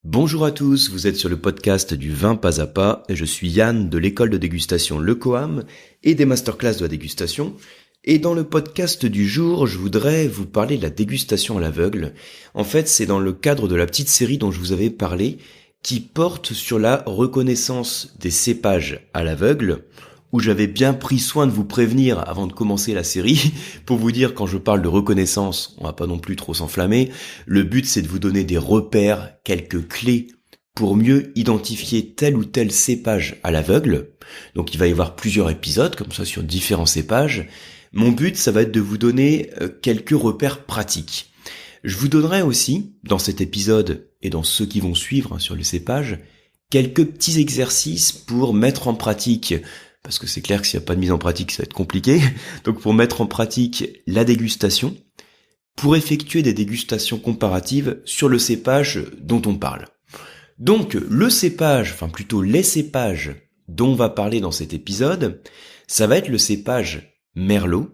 Bonjour à tous, vous êtes sur le podcast du vin pas à pas et je suis Yann de l'école de dégustation Le Coam et des masterclass de la dégustation. Et dans le podcast du jour, je voudrais vous parler de la dégustation à l'aveugle. En fait, c'est dans le cadre de la petite série dont je vous avais parlé qui porte sur la reconnaissance des cépages à l'aveugle, où j'avais bien pris soin de vous prévenir avant de commencer la série, pour vous dire quand je parle de reconnaissance, on va pas non plus trop s'enflammer, le but c'est de vous donner des repères, quelques clés pour mieux identifier tel ou tel cépage à l'aveugle. Donc il va y avoir plusieurs épisodes comme ça sur différents cépages. Mon but ça va être de vous donner quelques repères pratiques. Je vous donnerai aussi, dans cet épisode et dans ceux qui vont suivre sur les cépages, quelques petits exercices pour mettre en pratique, parce que c'est clair que s'il n'y a pas de mise en pratique, ça va être compliqué. Donc pour mettre en pratique la dégustation, pour effectuer des dégustations comparatives sur le cépage dont on parle. Donc le cépage, enfin plutôt les cépages dont on va parler dans cet épisode, ça va être le cépage Merlot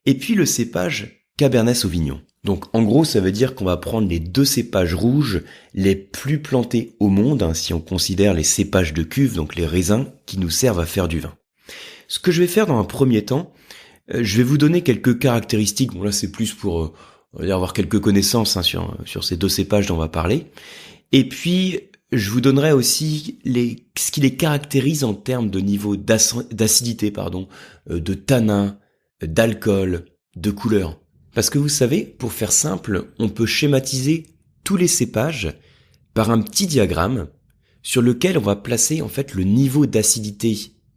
et puis le cépage Cabernet Sauvignon. Donc en gros, ça veut dire qu'on va prendre les deux cépages rouges les plus plantés au monde, si on considère les cépages de cuve, donc les raisins qui nous servent à faire du vin. Ce que je vais faire dans un premier temps, je vais vous donner quelques caractéristiques. Bon là c'est plus pour on va dire, avoir quelques connaissances sur ces deux cépages dont on va parler. Et puis je vous donnerai aussi ce qui les caractérise en termes de niveau d'acidité, de tanin, d'alcool, de couleur. Parce que vous savez, pour faire simple, on peut schématiser tous les cépages par un petit diagramme sur lequel on va placer en fait le niveau d'acidité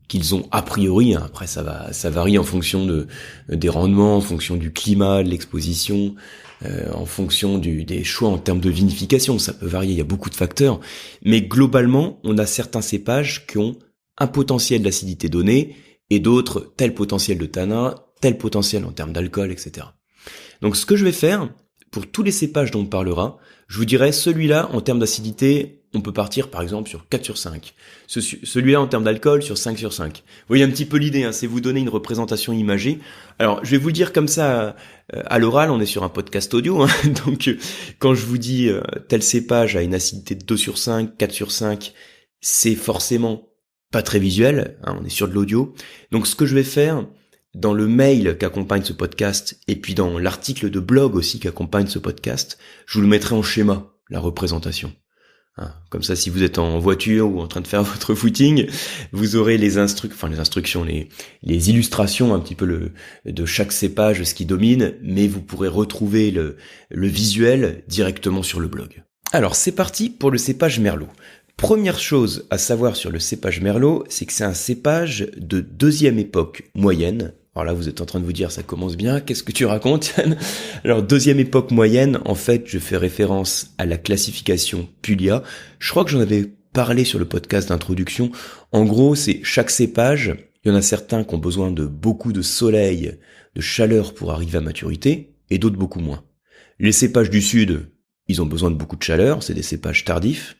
qu'ils ont a priori. Après ça varie en fonction des rendements, en fonction du climat, de l'exposition, en fonction des choix en termes de vinification. Ça peut varier, il y a beaucoup de facteurs. Mais globalement, on a certains cépages qui ont un potentiel d'acidité donné et d'autres tel potentiel de tanin, tel potentiel en termes d'alcool, etc. Donc ce que je vais faire, pour tous les cépages dont on parlera, je vous dirai celui-là en termes d'acidité, on peut partir par exemple sur 4 sur 5. Celui-là en termes d'alcool sur 5 sur 5. Vous voyez un petit peu l'idée, c'est vous donner une représentation imagée. Alors je vais vous le dire comme ça à l'oral, on est sur un podcast audio, donc quand je vous dis tel cépage a une acidité de 2 sur 5, 4 sur 5, c'est forcément pas très visuel, on est sur de l'audio. Donc ce que je vais faire, dans le mail qu'accompagne ce podcast, et puis dans l'article de blog aussi qu'accompagne ce podcast, je vous le mettrai en schéma, la représentation. Comme ça, si vous êtes en voiture ou en train de faire votre footing, vous aurez les instructions, les illustrations un petit peu de chaque cépage, ce qui domine, mais vous pourrez retrouver le visuel directement sur le blog. Alors, c'est parti pour le cépage Merlot. Première chose à savoir sur le cépage Merlot, c'est que c'est un cépage de deuxième époque moyenne. Alors là, vous êtes en train de vous dire, ça commence bien, qu'est-ce que tu racontes, Yann? Alors, deuxième époque moyenne, en fait, je fais référence à la classification Puglia. Je crois que j'en avais parlé sur le podcast d'introduction. En gros, c'est chaque cépage, il y en a certains qui ont besoin de beaucoup de soleil, de chaleur pour arriver à maturité, et d'autres beaucoup moins. Les cépages du sud, ils ont besoin de beaucoup de chaleur, c'est des cépages tardifs.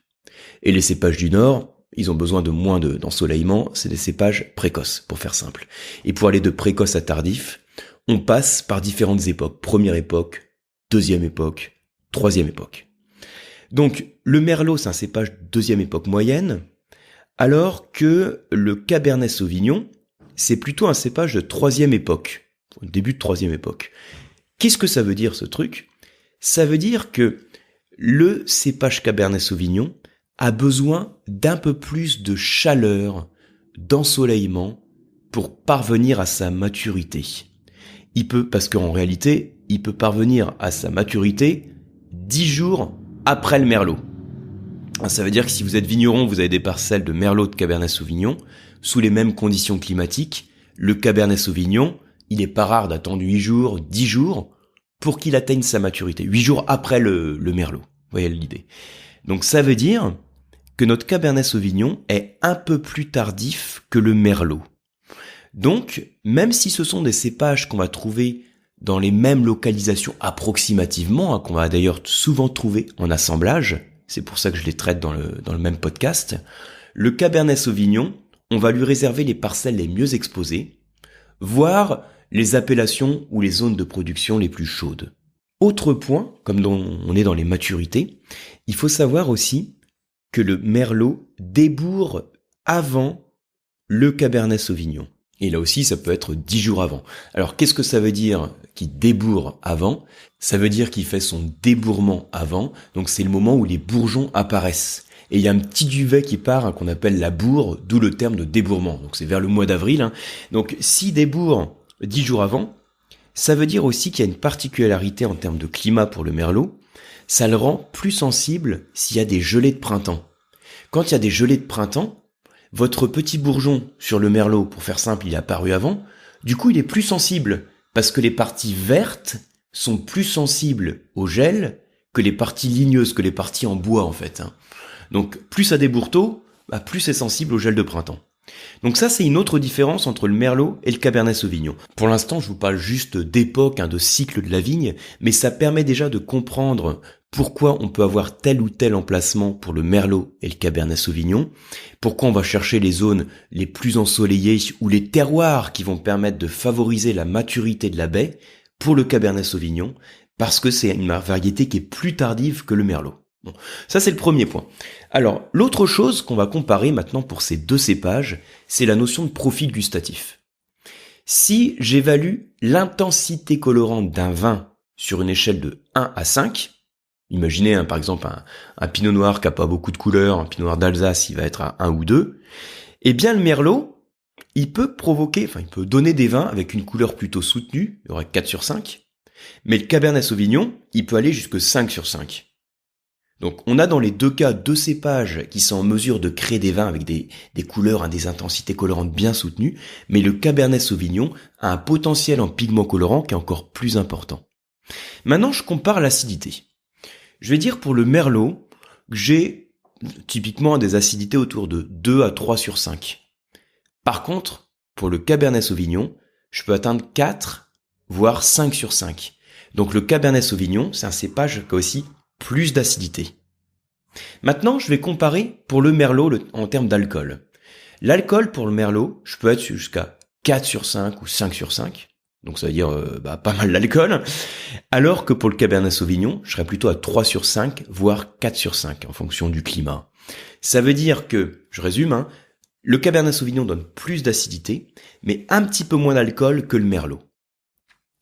Et les cépages du nord, ils ont besoin de moins d'ensoleillement, c'est des cépages précoces, pour faire simple. Et pour aller de précoce à tardif, on passe par différentes époques. Première époque, deuxième époque, troisième époque. Donc, le Merlot, c'est un cépage de deuxième époque moyenne, alors que le Cabernet Sauvignon, c'est plutôt un cépage de troisième époque, début de troisième époque. Qu'est-ce que ça veut dire, ce truc? Ça veut dire que le cépage Cabernet Sauvignon a besoin d'un peu plus de chaleur, d'ensoleillement pour parvenir à sa maturité. Parce qu'en réalité, il peut parvenir à sa maturité 10 jours après le Merlot. Ça veut dire que si vous êtes vigneron, vous avez des parcelles de Merlot de Cabernet Sauvignon, sous les mêmes conditions climatiques, le Cabernet Sauvignon, il est pas rare d'attendre 8 jours, 10 jours, pour qu'il atteigne sa maturité. 8 jours après le Merlot. Vous voyez l'idée. Donc ça veut dire que notre Cabernet Sauvignon est un peu plus tardif que le Merlot. Donc, même si ce sont des cépages qu'on va trouver dans les mêmes localisations approximativement, qu'on va d'ailleurs souvent trouver en assemblage, c'est pour ça que je les traite dans le même podcast, le Cabernet Sauvignon, on va lui réserver les parcelles les mieux exposées, voire les appellations ou les zones de production les plus chaudes. Autre point, comme on est dans les maturités, il faut savoir aussi que le merlot débourre avant le cabernet sauvignon. Et là aussi, ça peut être 10 jours avant. Alors, qu'est-ce que ça veut dire qu'il débourre avant? Ça veut dire qu'il fait son débourrement avant. Donc, c'est le moment où les bourgeons apparaissent. Et il y a un petit duvet qui part, qu'on appelle la bourre, d'où le terme de débourrement. Donc, c'est vers le mois d'avril. Donc, s'il débourre 10 jours avant, ça veut dire aussi qu'il y a une particularité en termes de climat pour le merlot. Ça le rend plus sensible s'il y a des gelées de printemps. Quand il y a des gelées de printemps, votre petit bourgeon sur le merlot, pour faire simple, il est apparu avant, du coup il est plus sensible, parce que les parties vertes sont plus sensibles au gel que les parties ligneuses, que les parties en bois en fait. Donc plus ça débourre tôt, plus c'est sensible au gel de printemps. Donc ça, c'est une autre différence entre le merlot et le cabernet sauvignon. Pour l'instant, je vous parle juste d'époque, de cycle de la vigne, mais ça permet déjà de comprendre pourquoi on peut avoir tel ou tel emplacement pour le merlot et le cabernet sauvignon, pourquoi on va chercher les zones les plus ensoleillées ou les terroirs qui vont permettre de favoriser la maturité de la baie pour le cabernet sauvignon, parce que c'est une variété qui est plus tardive que le merlot. Bon, ça c'est le premier point. Alors, l'autre chose qu'on va comparer maintenant pour ces deux cépages, c'est la notion de profil gustatif. Si j'évalue l'intensité colorante d'un vin sur une échelle de 1 à 5, imaginez par exemple un pinot noir qui n'a pas beaucoup de couleurs, un pinot noir d'Alsace, il va être à 1 ou 2, eh bien le merlot, il peut donner des vins avec une couleur plutôt soutenue, il y aurait 4 sur 5, mais le cabernet sauvignon, il peut aller jusque 5 sur 5. Donc on a dans les deux cas deux cépages qui sont en mesure de créer des vins avec des couleurs, des intensités colorantes bien soutenues, mais le cabernet sauvignon a un potentiel en pigments colorants qui est encore plus important. Maintenant je compare l'acidité. Je vais dire pour le merlot que j'ai typiquement des acidités autour de 2 à 3 sur 5. Par contre, pour le cabernet sauvignon, je peux atteindre 4 voire 5 sur 5. Donc le cabernet sauvignon, c'est un cépage qui a aussi plus d'acidité. Maintenant, je vais comparer pour le merlot en termes d'alcool. L'alcool pour le merlot, je peux être jusqu'à 4 sur 5 ou 5 sur 5. Donc ça veut dire pas mal d'alcool. Alors que pour le cabernet sauvignon, je serais plutôt à 3 sur 5, voire 4 sur 5 en fonction du climat. Ça veut dire que, je résume, le cabernet sauvignon donne plus d'acidité, mais un petit peu moins d'alcool que le merlot.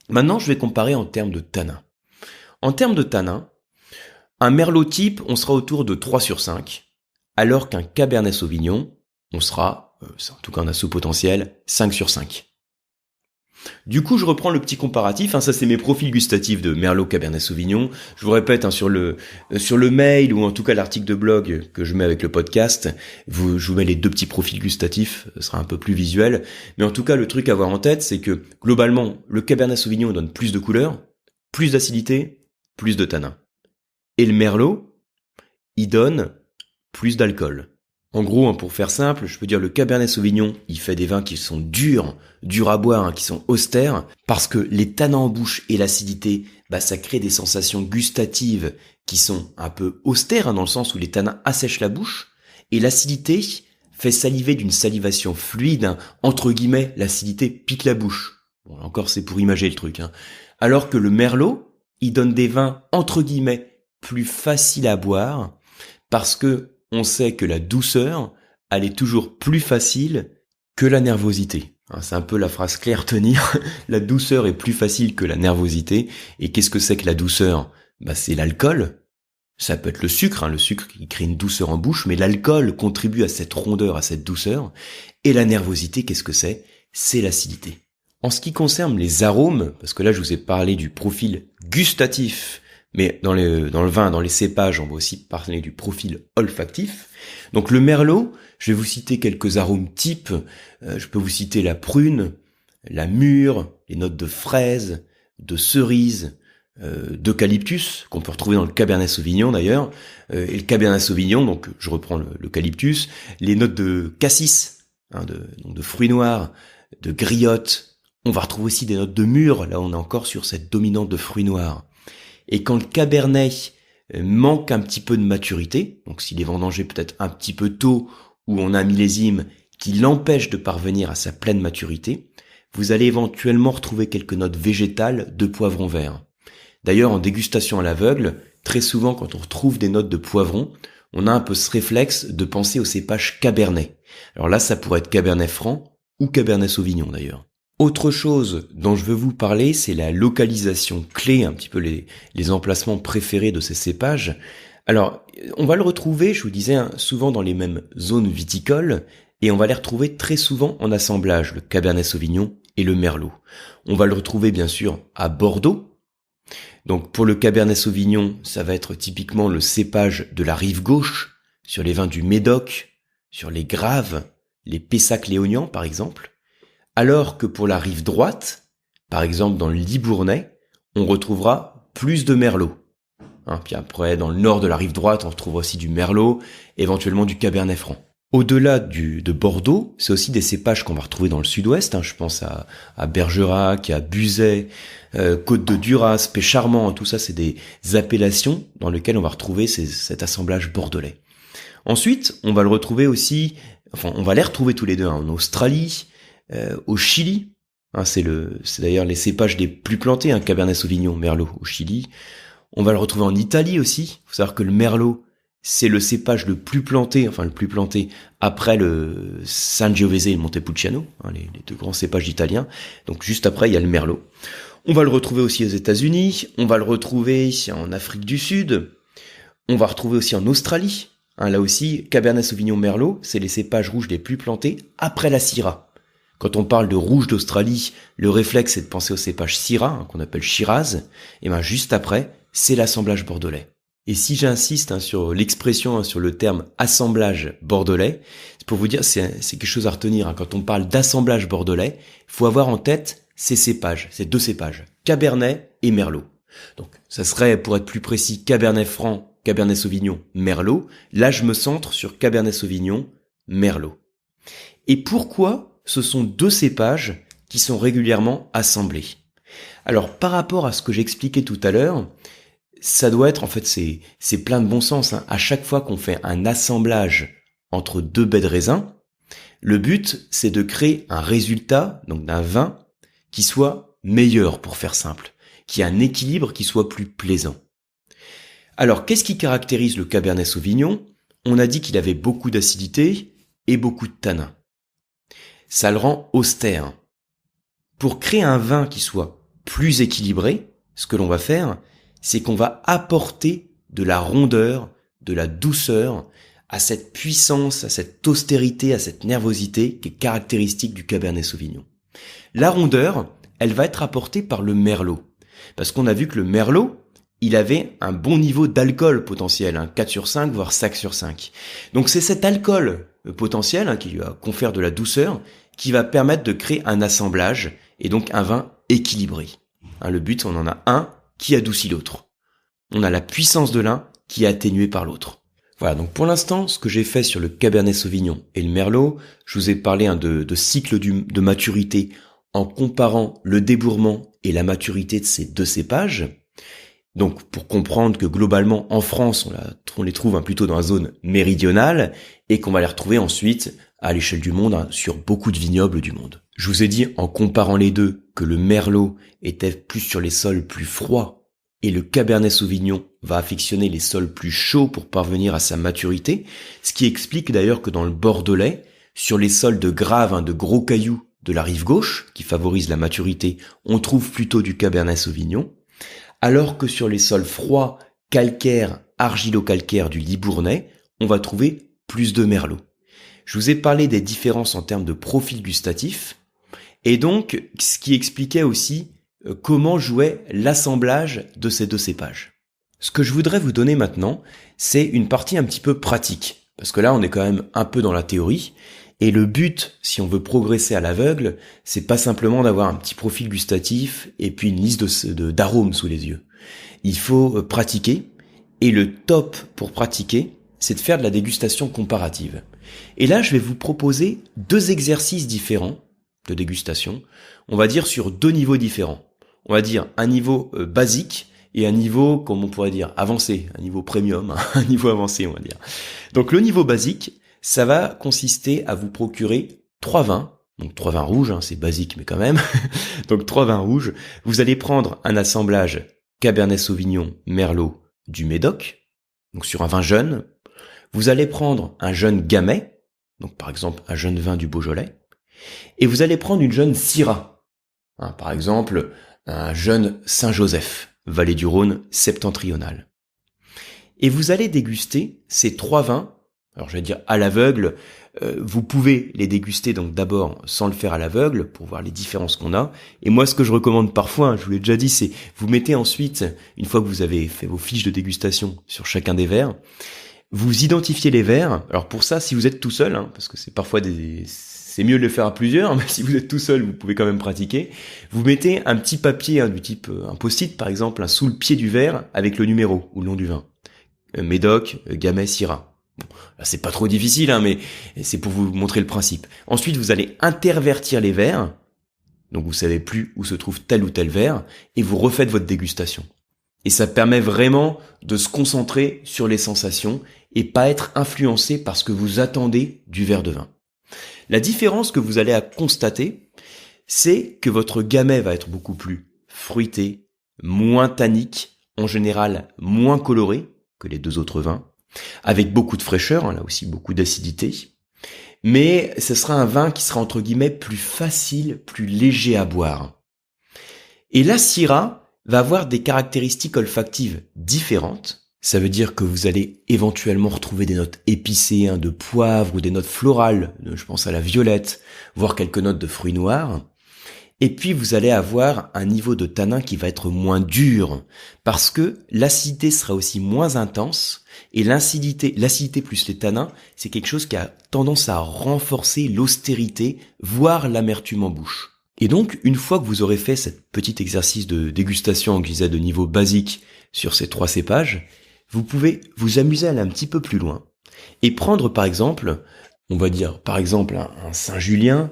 Maintenant, je vais comparer en termes de tanin. En termes de tanin, un merlot type, on sera autour de 3 sur 5, alors qu'un cabernet sauvignon, on sera, en tout cas on a ce potentiel, 5 sur 5. Du coup, je reprends le petit comparatif, ça c'est mes profils gustatifs de merlot, cabernet sauvignon. Je vous répète, sur le mail ou en tout cas l'article de blog que je mets avec le podcast, je vous mets les deux petits profils gustatifs, ce sera un peu plus visuel. Mais en tout cas, le truc à avoir en tête, c'est que globalement, le cabernet sauvignon donne plus de couleurs, plus d'acidité, plus de tanin. Et le merlot, il donne plus d'alcool. En gros, pour faire simple, je peux dire le cabernet sauvignon, il fait des vins qui sont durs à boire, qui sont austères, parce que les tanins en bouche et l'acidité, ça crée des sensations gustatives qui sont un peu austères, dans le sens où les tanins assèchent la bouche, et l'acidité fait saliver d'une salivation fluide, entre guillemets, l'acidité pique la bouche. Bon, encore c'est pour imager le truc. Alors que le merlot, il donne des vins, entre guillemets, plus faciles à boire, parce que on sait que la douceur, elle est toujours plus facile que la nervosité. C'est un peu la phrase clé à retenir. La douceur est plus facile que la nervosité. Et qu'est-ce que c'est que la douceur ? C'est l'alcool. Ça peut être le sucre qui crée une douceur en bouche, mais l'alcool contribue à cette rondeur, à cette douceur. Et la nervosité, qu'est-ce que c'est ? C'est l'acidité. En ce qui concerne les arômes, parce que là je vous ai parlé du profil gustatif, mais dans le vin, dans les cépages, on va aussi parler du profil olfactif. Donc le merlot, je vais vous citer quelques arômes types. Je peux vous citer la prune, la mûre, les notes de fraise, de cerise, d'eucalyptus, qu'on peut retrouver dans le cabernet sauvignon d'ailleurs. Et le cabernet sauvignon, donc je reprends l'eucalyptus, les notes de cassis, de fruits noirs, de griotte. On va retrouver aussi des notes de mûre, là on est encore sur cette dominante de fruits noirs. Et quand le cabernet manque un petit peu de maturité, donc s'il est vendangé peut-être un petit peu tôt, ou on a un millésime qui l'empêche de parvenir à sa pleine maturité, vous allez éventuellement retrouver quelques notes végétales de poivron vert. D'ailleurs, en dégustation à l'aveugle, très souvent quand on retrouve des notes de poivron, on a un peu ce réflexe de penser au cépage Cabernet. Alors là, ça pourrait être Cabernet Franc ou Cabernet Sauvignon d'ailleurs. Autre chose dont je veux vous parler, c'est la localisation clé, un petit peu les emplacements préférés de ces cépages. Alors, on va le retrouver, je vous disais, souvent dans les mêmes zones viticoles, et on va les retrouver très souvent en assemblage, le Cabernet Sauvignon et le Merlot. On va le retrouver bien sûr à Bordeaux. Donc pour le Cabernet Sauvignon, ça va être typiquement le cépage de la rive gauche, sur les vins du Médoc, sur les Graves, les Pessac-Léognan par exemple. Alors que pour la rive droite, par exemple dans le Libournais, on retrouvera plus de Merlot. Puis après, dans le nord de la rive droite, on retrouvera aussi du Merlot, éventuellement du Cabernet Franc. Au-delà de Bordeaux, c'est aussi des cépages qu'on va retrouver dans le sud-ouest. Je pense à Bergerac, à Buzet, Côte de Duras, Pécharmant. Tout ça, c'est des appellations dans lesquelles on va retrouver cet assemblage bordelais. Ensuite, on va le retrouver aussi, on va les retrouver tous les deux en Australie, au Chili. C'est d'ailleurs les cépages les plus plantés, Cabernet Sauvignon, Merlot au Chili. On va le retrouver en Italie aussi. Il faut savoir que le Merlot, c'est le cépage le plus planté après le Sangiovese et le Montepulciano, les deux grands cépages italiens. Donc juste après, il y a le Merlot. On va le retrouver aussi aux États-Unis, on va le retrouver en Afrique du Sud, on va retrouver aussi en Australie. Là aussi, Cabernet Sauvignon Merlot, c'est les cépages rouges les plus plantés après la Syrah. Quand on parle de rouge d'Australie, le réflexe c'est de penser au cépage Syrah, qu'on appelle Shiraz, et juste après, c'est l'assemblage bordelais. Et si j'insiste sur l'expression, sur le terme assemblage bordelais, c'est pour vous dire, c'est quelque chose à retenir. Quand on parle d'assemblage bordelais, il faut avoir en tête ces cépages, ces deux cépages, Cabernet et Merlot. Donc ça serait, pour être plus précis, Cabernet Franc, Cabernet Sauvignon, Merlot. Là, je me centre sur Cabernet Sauvignon, Merlot. Et pourquoi ce sont deux cépages qui sont régulièrement assemblés? Alors, par rapport à ce que j'expliquais tout à l'heure, ça doit être, c'est plein de bon sens. À chaque fois qu'on fait un assemblage entre deux baies de raisin, le but, c'est de créer un résultat, donc d'un vin, qui soit meilleur, pour faire simple, qui ait un équilibre qui soit plus plaisant. Alors, qu'est-ce qui caractérise le Cabernet Sauvignon? On a dit qu'il avait beaucoup d'acidité et beaucoup de tanin. Ça le rend austère. Pour créer un vin qui soit plus équilibré, ce que l'on va faire, c'est qu'on va apporter de la rondeur, de la douceur à cette puissance, à cette austérité, à cette nervosité qui est caractéristique du Cabernet Sauvignon. La rondeur, elle va être apportée par le Merlot. Parce qu'on a vu que le Merlot, il avait un bon niveau d'alcool potentiel, 4 sur 5, voire 5 sur 5. Donc c'est cet alcool potentiel qui lui confère de la douceur qui va permettre de créer un assemblage et donc un vin équilibré. Le but, on en a un qui adoucit l'autre. On a la puissance de l'un qui est atténuée par l'autre. Voilà, donc pour l'instant, ce que j'ai fait sur le Cabernet Sauvignon et le Merlot, je vous ai parlé de cycle de maturité en comparant le débourrement et la maturité de ces deux cépages. Donc pour comprendre que globalement en France, on les trouve plutôt dans la zone méridionale et qu'on va les retrouver ensuite à l'échelle du monde sur beaucoup de vignobles du monde. Je vous ai dit en comparant les deux que le Merlot était plus sur les sols plus froids et le Cabernet Sauvignon va affectionner les sols plus chauds pour parvenir à sa maturité, ce qui explique d'ailleurs que dans le Bordelais, sur les sols de graves, de gros cailloux de la rive gauche, qui favorisent la maturité, on trouve plutôt du Cabernet Sauvignon, alors que sur les sols froids, calcaires, argilo-calcaires du Libournais, on va trouver plus de Merlot. Je vous ai parlé des différences en termes de profil gustatif, et donc ce qui expliquait aussi comment jouait l'assemblage de ces deux cépages. Ce que je voudrais vous donner maintenant, c'est une partie un petit peu pratique, parce que là on est quand même un peu dans la théorie, et le but, si on veut progresser à l'aveugle, c'est pas simplement d'avoir un petit profil gustatif et puis une liste d'arômes sous les yeux. Il faut pratiquer, et le top pour pratiquer, c'est de faire de la dégustation comparative. Et là, je vais vous proposer deux exercices différents de dégustation, on va dire sur deux niveaux différents. On va dire un niveau basique et un niveau, comme on pourrait dire, avancé, un niveau premium, un niveau avancé, on va dire. Donc le niveau basique, ça va consister à vous procurer 3 vins, donc 3 vins rouges, c'est basique mais quand même, donc 3 vins rouges. Vous allez prendre un assemblage Cabernet Sauvignon, Merlot du Médoc, donc sur un vin jeune. Vous allez prendre un jeune Gamay, donc par exemple un jeune vin du Beaujolais, et vous allez prendre une jeune Syrah, par exemple un jeune Saint-Joseph, vallée du Rhône septentrionale. Et vous allez déguster ces 3 vins, alors je vais dire à l'aveugle, vous pouvez les déguster donc d'abord sans le faire à l'aveugle pour voir les différences qu'on a. Et moi ce que je recommande parfois, je vous l'ai déjà dit, c'est vous mettez ensuite, une fois que vous avez fait vos fiches de dégustation sur chacun des verres, vous identifiez les verres. Alors pour ça, si vous êtes tout seul, parce que c'est parfois c'est mieux de le faire à plusieurs, mais si vous êtes tout seul, vous pouvez quand même pratiquer. Vous mettez un petit papier du type un post-it par exemple, sous le pied du verre avec le numéro ou le nom du vin. Médoc, Gamay, Syrah. Bon, là c'est pas trop difficile, mais c'est pour vous montrer le principe. Ensuite, vous allez intervertir les verres, donc vous savez plus où se trouve tel ou tel verre, et vous refaites votre dégustation. Et ça permet vraiment de se concentrer sur les sensations et pas être influencé par ce que vous attendez du verre de vin. La différence que vous allez constater, c'est que votre Gamay va être beaucoup plus fruité, moins tannique, en général moins coloré que les 2 autres vins, avec beaucoup de fraîcheur, là aussi beaucoup d'acidité, mais ce sera un vin qui sera entre guillemets plus facile, plus léger à boire. Et la Syrah va avoir des caractéristiques olfactives différentes. Ça veut dire que vous allez éventuellement retrouver des notes épicées, de poivre ou des notes florales, je pense à la violette, voire quelques notes de fruits noirs. Et puis vous allez avoir un niveau de tanin qui va être moins dur, parce que l'acidité sera aussi moins intense, et l'acidité plus les tanins, c'est quelque chose qui a tendance à renforcer l'austérité, voire l'amertume en bouche. Et donc, une fois que vous aurez fait ce petit exercice de dégustation, je disais, de niveau basique sur ces 3 cépages, vous pouvez vous amuser à aller un petit peu plus loin et prendre par exemple, on va dire par exemple un Saint-Julien,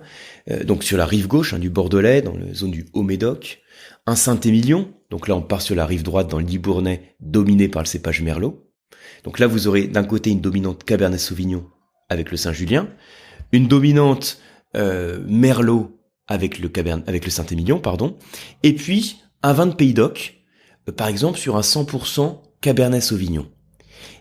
donc sur la rive gauche du Bordelais, dans la zone du Haut-Médoc, un Saint-Émilion, donc là on part sur la rive droite dans le Libournais, dominé par le cépage Merlot. Donc là vous aurez d'un côté une dominante Cabernet Sauvignon avec le Saint-Julien, une dominante Merlot avec le Saint-Émilion, et puis un vin de Pays d'Oc, par exemple sur un 100% Cabernet Sauvignon.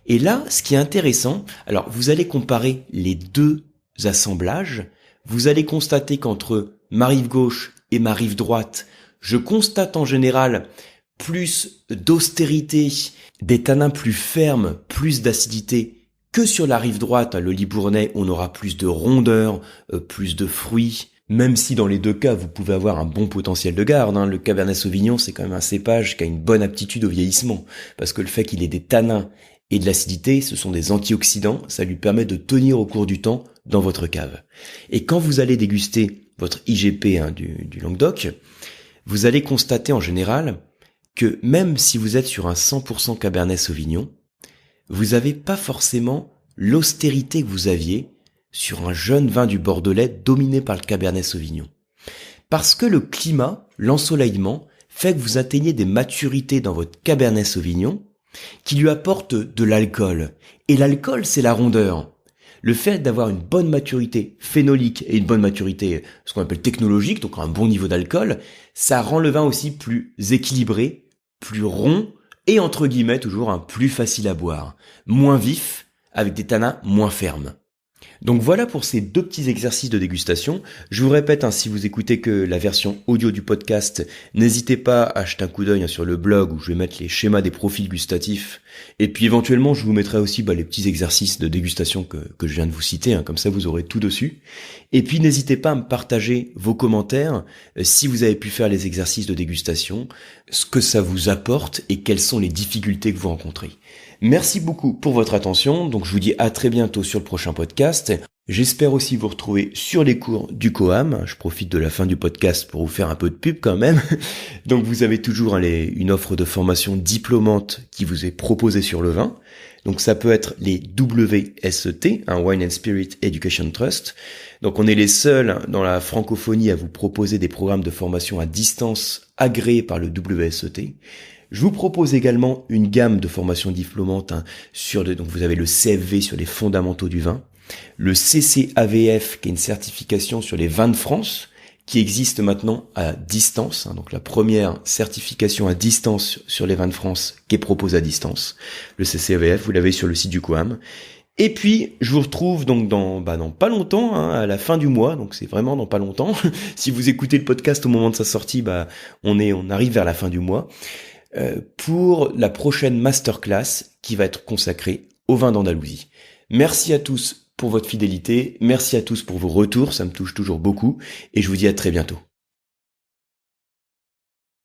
Et là, ce qui est intéressant, alors vous allez comparer les 2 assemblages, vous allez constater qu'entre ma rive gauche et ma rive droite, je constate en général plus d'austérité, des tanins plus fermes, plus d'acidité que sur la rive droite, le Libournais, on aura plus de rondeur, plus de fruits, même si dans les 2 cas, vous pouvez avoir un bon potentiel de garde. Le Cabernet Sauvignon, c'est quand même un cépage qui a une bonne aptitude au vieillissement, parce que le fait qu'il ait des tanins et de l'acidité, ce sont des antioxydants, ça lui permet de tenir au cours du temps dans votre cave. Et quand vous allez déguster votre IGP du Languedoc, vous allez constater en général que même si vous êtes sur un 100% Cabernet Sauvignon, vous n'avez pas forcément l'austérité que vous aviez sur un jeune vin du Bordelais dominé par le Cabernet Sauvignon. Parce que le climat, l'ensoleillement, fait que vous atteignez des maturités dans votre Cabernet Sauvignon qui lui apportent de l'alcool. Et l'alcool, c'est la rondeur. Le fait d'avoir une bonne maturité phénolique et une bonne maturité, ce qu'on appelle technologique, donc un bon niveau d'alcool, ça rend le vin aussi plus équilibré, plus rond et entre guillemets toujours plus facile à boire, moins vif, avec des tanins moins fermes. Donc voilà pour ces 2 petits exercices de dégustation. Je vous répète, si vous écoutez que la version audio du podcast, n'hésitez pas à jeter un coup d'œil sur le blog où je vais mettre les schémas des profils gustatifs. Et puis éventuellement, je vous mettrai aussi les petits exercices de dégustation que je viens de vous citer, comme ça vous aurez tout dessus. Et puis n'hésitez pas à me partager vos commentaires si vous avez pu faire les exercices de dégustation, ce que ça vous apporte et quelles sont les difficultés que vous rencontrez. Merci beaucoup pour votre attention, donc je vous dis à très bientôt sur le prochain podcast. J'espère aussi vous retrouver sur les cours du COAM. Je profite de la fin du podcast pour vous faire un peu de pub quand même. Donc vous avez toujours une offre de formation diplômante qui vous est proposée sur le vin. Donc ça peut être les WSET, Wine and Spirit Education Trust. Donc on est les seuls dans la francophonie à vous proposer des programmes de formation à distance agréés par le WSET. Je vous propose également une gamme de formations diplômantes donc vous avez le CFV sur les fondamentaux du vin, le CCAVF qui est une certification sur les vins de France, qui existe maintenant à distance, donc la première certification à distance sur les vins de France qui est proposée à distance. Le CCAVF, vous l'avez sur le site du COAM. Et puis, je vous retrouve donc dans pas longtemps, à la fin du mois, donc c'est vraiment dans pas longtemps. Si vous écoutez le podcast au moment de sa sortie, on arrive vers la fin du mois, pour la prochaine masterclass qui va être consacrée au vin d'Andalousie. Merci à tous pour votre fidélité, merci à tous pour vos retours, ça me touche toujours beaucoup, et je vous dis à très bientôt.